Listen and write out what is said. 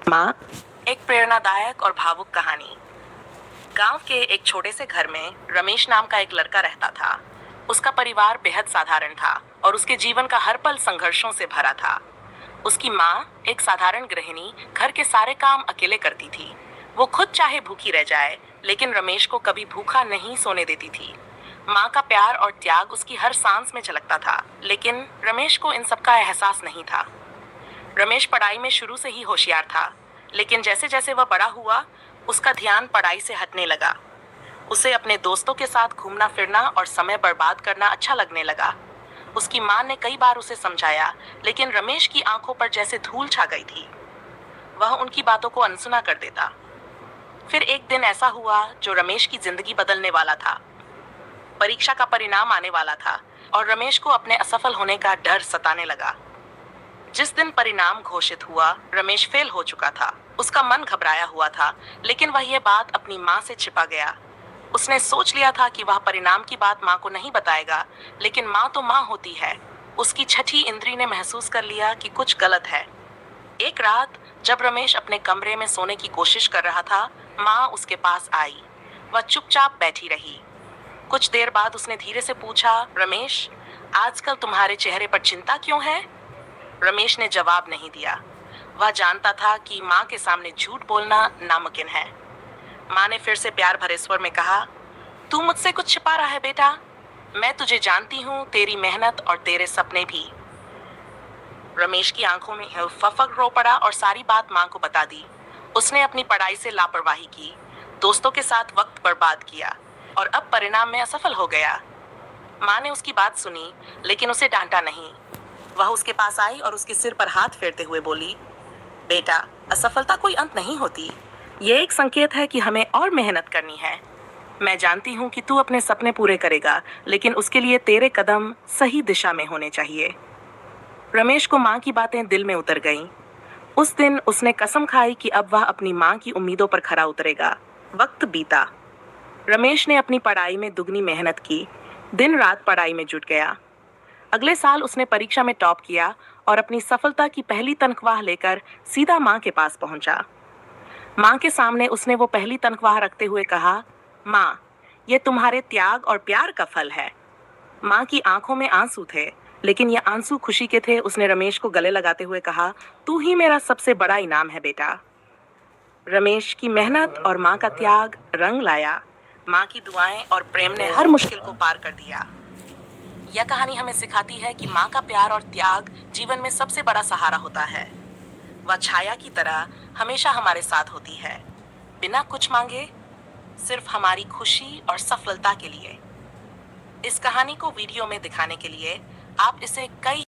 माँ, एक प्रेरणादायक और भावुक कहानी। गांव के एक छोटे से घर में रमेश नाम का एक लड़का रहता था। उसका परिवार बेहद साधारण था और उसके जीवन का हर पल संघर्षों से भरा था। उसकी माँ, एक साधारण गृहिणी, घर के सारे काम अकेले करती थी। वो खुद चाहे भूखी रह जाए, लेकिन रमेश को कभी भूखा नहीं सोने देती थी। माँ का प्यार और त्याग उसकी हर सांस में झलकता था, लेकिन रमेश को इन सब का एहसास नहीं था। रमेश पढ़ाई में शुरू से ही होशियार था, लेकिन जैसे जैसे वह बड़ा हुआ, उसका ध्यान पढ़ाई से हटने लगा। उसे अपने दोस्तों के साथ घूमना फिरना और समय बर्बाद करना अच्छा लगने लगा। उसकी माँ ने कई बार उसे समझाया, लेकिन रमेश की आंखों पर जैसे धूल छा गई थी। वह उनकी बातों को अनसुना कर देता। फिर एक दिन ऐसा हुआ जो रमेश की जिंदगी बदलने वाला था। परीक्षा का परिणाम आने वाला था और रमेश को अपने असफल होने का डर सताने लगा। जिस दिन परिणाम घोषित हुआ, रमेश फेल हो चुका था। उसका मन घबराया हुआ था, लेकिन वह यह बात अपनी माँ से छिपा गया। उसने सोच लिया था कि वह परिणाम की बात माँ को नहीं बताएगा, लेकिन माँ तो माँ होती है। उसकी छठी इंद्री ने महसूस कर लिया कि कुछ गलत है। एक रात जब रमेश अपने कमरे में सोने की कोशिश कर रहा था, माँ उसके पास आई। वह चुपचाप बैठी रही। कुछ देर बाद उसने धीरे से पूछा, रमेश, आजकल तुम्हारे चेहरे पर चिंता क्यों है? रमेश ने जवाब नहीं दिया। वह जानता था कि माँ के सामने झूठ बोलना नामुमकिन है। माँ ने फिर से प्यार भरे स्वर में कहा, तू मुझसे कुछ छिपा रहा है बेटा। मैं तुझे जानती हूँ, तेरी मेहनत और तेरे सपने भी। रमेश की आंखों में फफक रो पड़ा और सारी बात माँ को बता दी। उसने अपनी पढ़ाई से लापरवाही की, दोस्तों के साथ वक्त बर्बाद किया और अब परिणाम में असफल हो गया। माँ ने उसकी बात सुनी, लेकिन उसे डांटा नहीं। वह उसके पास आई और उसके सिर पर हाथ फेरते हुए बोली, बेटा, असफलता कोई अंत नहीं होती। ये एक संकेत है कि हमें और मेहनत करनी है। मैं जानती हूँ कि तू अपने सपने पूरे करेगा, लेकिन उसके लिए तेरे कदम सही दिशा में होने चाहिए। रमेश को माँ की बातें दिल में उतर गईं। उस दिन उसने कसम खाई कि अब वह अपनी माँ की उम्मीदों पर खरा उतरेगा। वक्त बीता। रमेश ने अपनी पढ़ाई में दुगनी मेहनत की, दिन रात पढ़ाई में जुट गया। अगले साल उसने परीक्षा में टॉप किया और अपनी सफलता की पहली तनख्वाह लेकर सीधा माँ के पास पहुंचा। माँ के सामने उसने वो पहली तनख्वाह रखते हुए कहा, माँ, ये तुम्हारे त्याग और प्यार का फल है। माँ की आंखों में आंसू थे, लेकिन ये आंसू खुशी के थे। उसने रमेश को गले लगाते हुए कहा, तू ही मेरा सबसे बड़ा इनाम है बेटा। रमेश की मेहनत और माँ का त्याग रंग लाया। माँ की दुआएं और प्रेम ने हर मुश्किल को पार कर दिया। यह कहानी हमें सिखाती है कि माँ का प्यार और त्याग जीवन में सबसे बड़ा सहारा होता है। वह छाया की तरह हमेशा हमारे साथ होती है, बिना कुछ मांगे, सिर्फ हमारी खुशी और सफलता के लिए। इस कहानी को वीडियो में दिखाने के लिए आप इसे कई